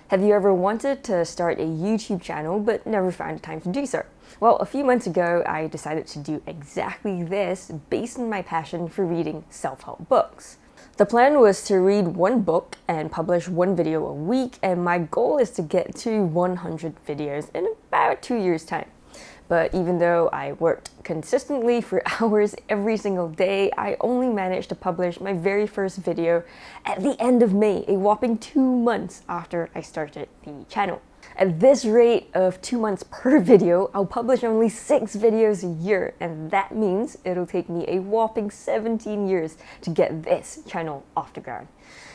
Have you ever wanted to start a YouTube channel but never found time to do so? Well, a few months ago, I decided to do exactly this based on my passion for reading self-help books. The plan was to read one book and publish one video a week, and my goal is to get to 100 videos in about 2 years' time. But even though I worked consistently for hours every single day, I only managed to publish my very first video at the end of May, a whopping 2 months after I started the channel. At this rate of 2 months per video, I'll publish only 6 videos a year, and that means it'll take me a whopping 17 years to get this channel off the ground.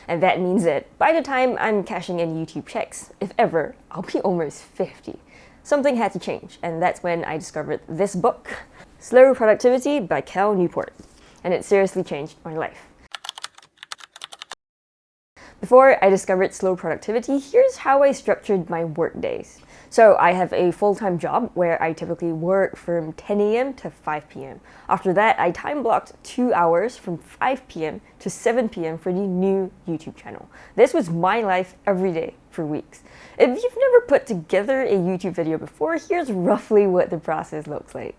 And that means that by the time I'm cashing in YouTube checks, if ever, I'll be almost 50. Something had to change, and that's when I discovered this book, Slow Productivity by Cal Newport, and it seriously changed my life. Before I discovered slow productivity, here's how I structured my work days. So I have a full-time job where I typically work from 10 a.m. to 5 p.m. After that, I time blocked 2 hours from 5 p.m. to 7 p.m. for the new YouTube channel. This was my life every day for weeks. If you've never put together a YouTube video before, here's roughly what the process looks like.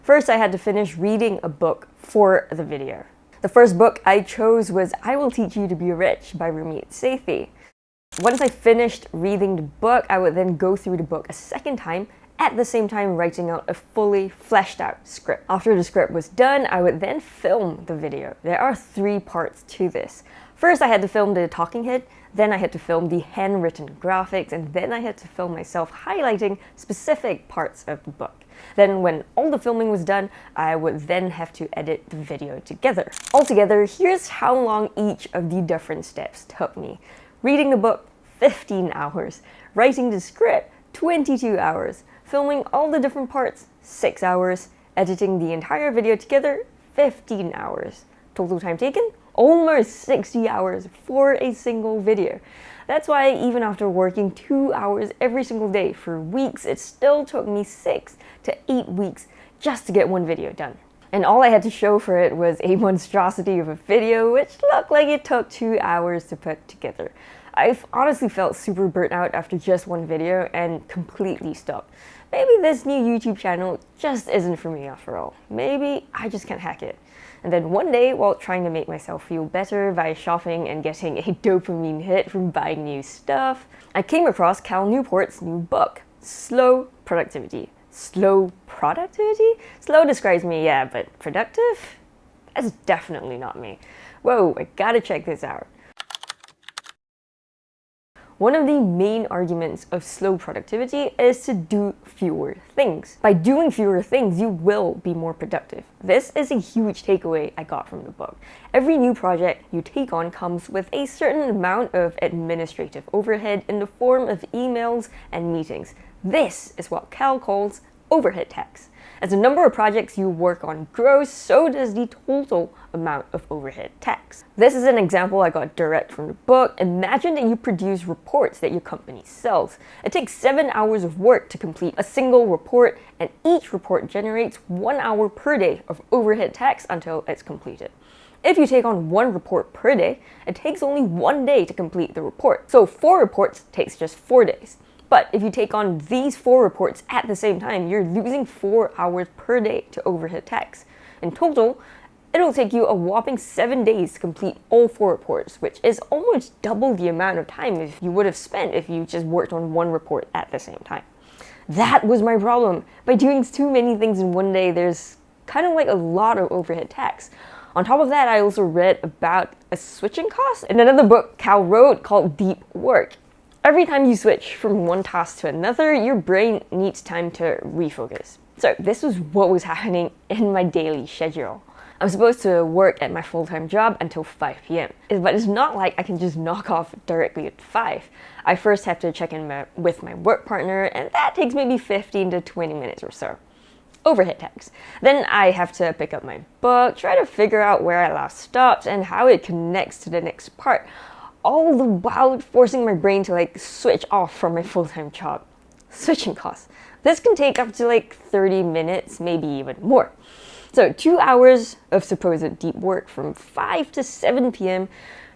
First, I had to finish reading a book for the video. The first book I chose was I Will Teach You to Be Rich by Ramit Sethi. Once I finished reading the book, I would then go through the book a second time, at the same time writing out a fully fleshed out script. After the script was done, I would then film the video. There are 3 parts to this. First, I had to film the talking head, then I had to film the handwritten graphics, and then I had to film myself highlighting specific parts of the book. Then when all the filming was done, I would then have to edit the video together. Altogether, here's how long each of the different steps took me. Reading the book, 15 hours. Writing the script, 22 hours. Filming all the different parts, 6 hours. Editing the entire video together, 15 hours. Total time taken? Almost 60 hours for a single video. That's why even after working 2 hours every single day for weeks, it still took me 6 to 8 weeks just to get one video done. And all I had to show for it was a monstrosity of a video, which looked like it took 2 hours to put together. I've honestly felt super burnt out after just one video and completely stopped. Maybe this new YouTube channel just isn't for me after all. Maybe I just can't hack it. And then one day, while trying to make myself feel better by shopping and getting a dopamine hit from buying new stuff, I came across Cal Newport's new book, Slow Productivity. Slow productivity? Slow describes me, yeah, but productive? That's definitely not me. Whoa, I gotta check this out. One of the main arguments of slow productivity is to do fewer things. By doing fewer things, you will be more productive. This is a huge takeaway I got from the book. Every new project you take on comes with a certain amount of administrative overhead in the form of emails and meetings. This is what Cal calls overhead tax. As the number of projects you work on grows, so does the total amount of overhead tax. This is an example I got direct from the book. Imagine that you produce reports that your company sells. It takes 7 hours of work to complete a single report, and each report generates 1 hour per day of overhead tax until it's completed. If you take on 1 report per day, it takes only 1 day to complete the report. So 4 reports takes just 4 days. But if you take on these 4 reports at the same time, you're losing 4 hours per day to overhead tax. In total, it'll take you a whopping 7 days to complete all 4 reports, which is almost double the amount of time if you would have spent if you just worked on 1 report at the same time. That was my problem. By doing too many things in one day, there's kind of like a lot of overhead tax. On top of that, I also read about a switching cost in another book Cal wrote called Deep Work. Every time you switch from one task to another, your brain needs time to refocus. So this was what was happening in my daily schedule. I'm supposed to work at my full-time job until 5 p.m. But it's not like I can just knock off directly at 5. I first have to check in with my work partner, and that takes maybe 15 to 20 minutes or so. Overhead tax. Then I have to pick up my book, try to figure out where I last stopped and how it connects to the next part. All the while forcing my brain to switch off from my full-time job. Switching costs. This can take up to 30 minutes, maybe even more. So 2 hours of supposed deep work from 5 to 7 p.m.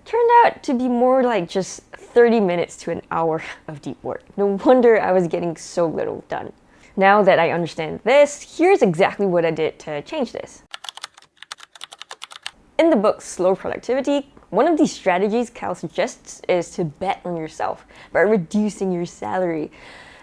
turned out to be more like just 30 minutes to an hour of deep work. No wonder I was getting so little done. Now that I understand this, here's exactly what I did to change this. In the book Slow Productivity, one of the strategies Cal suggests is to bet on yourself by reducing your salary.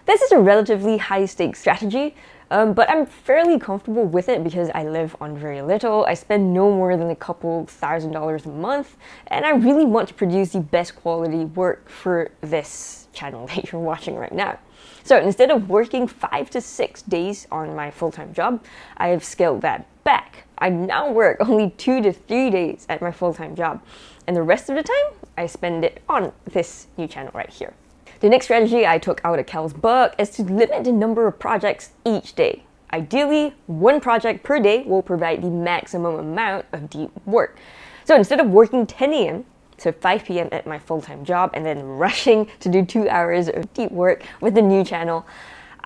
This is a relatively high-stakes strategy, but I'm fairly comfortable with it because I live on very little. I spend no more than a couple $1,000s a month, and I really want to produce the best quality work for this channel that you're watching right now. So instead of working 5 to 6 days on my full-time job, I have scaled that back. I now work only 2 to 3 days at my full-time job, and the rest of the time, I spend it on this new channel right here. The next strategy I took out of Cal's book is to limit the number of projects each day. Ideally, 1 project per day will provide the maximum amount of deep work. So instead of working 10 a.m. to 5 p.m. at my full-time job and then rushing to do 2 hours of deep work with the new channel,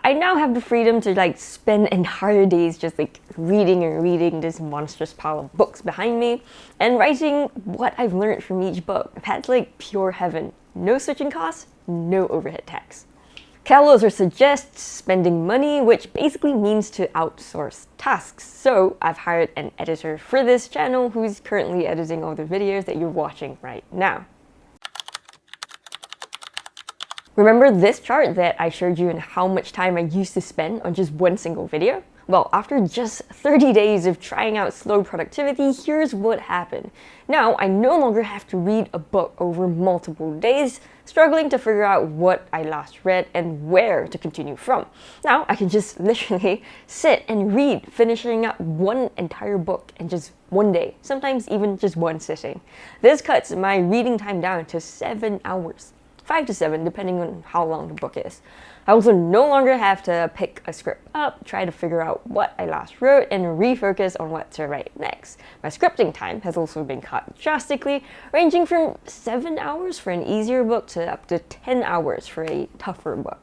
I now have the freedom to spend entire days just reading and reading this monstrous pile of books behind me and writing what I've learned from each book. That's pure heaven. No switching costs, no overhead tax. Cal also suggests spending money, which basically means to outsource tasks. So I've hired an editor for this channel who's currently editing all the videos that you're watching right now. Remember this chart that I showed you and how much time I used to spend on just one single video? Well, after just 30 days of trying out slow productivity, here's what happened. Now, I no longer have to read a book over multiple days, struggling to figure out what I last read and where to continue from. Now, I can just literally sit and read, finishing up one entire book in just one day, sometimes even just one sitting. This cuts my reading time down to 7 hours. 5 to 7, depending on how long the book is. I also no longer have to pick a script up, try to figure out what I last wrote, and refocus on what to write next. My scripting time has also been cut drastically, ranging from 7 hours for an easier book to up to 10 hours for a tougher book.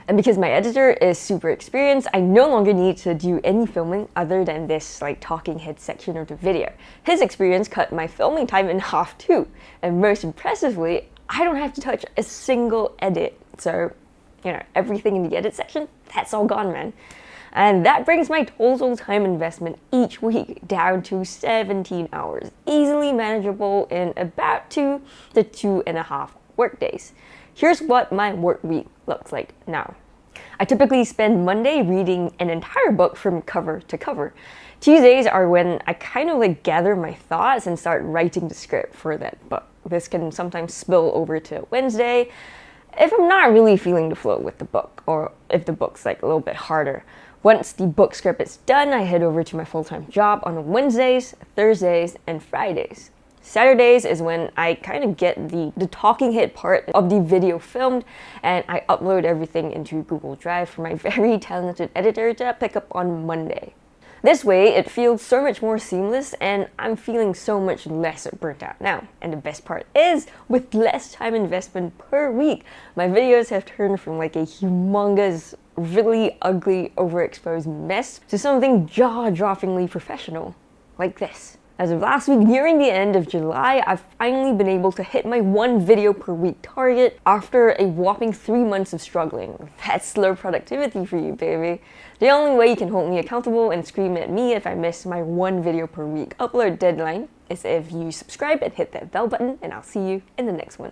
And because my editor is super experienced, I no longer need to do any filming other than this talking head section of the video. His experience cut my filming time in half too, and most impressively, I don't have to touch a single edit. So, everything in the edit section, that's all gone, man. And that brings my total time investment each week down to 17 hours, easily manageable in about 2 to 2.5 work days. Here's what my work week looks like now. I typically spend Monday reading an entire book from cover to cover. Tuesdays are when I kind of gather my thoughts and start writing the script for that book. This can sometimes spill over to Wednesday if I'm not really feeling the flow with the book, or if the book's a little bit harder. Once the book script is done, I head over to my full-time job on Wednesdays, Thursdays, and Fridays. Saturdays is when I kind of get the talking head part of the video filmed, and I upload everything into Google Drive for my very talented editor to pick up on Monday. This way, it feels so much more seamless and I'm feeling so much less burnt out now. And the best part is, with less time investment per week, my videos have turned from a humongous, really ugly, overexposed mess to something jaw-droppingly professional, like this. As of last week, nearing the end of July, I've finally been able to hit my 1 video per week target after a whopping 3 months of struggling. That's slow productivity for you, baby. The only way you can hold me accountable and scream at me if I miss my 1 video per week upload deadline is if you subscribe and hit that bell button, and I'll see you in the next one.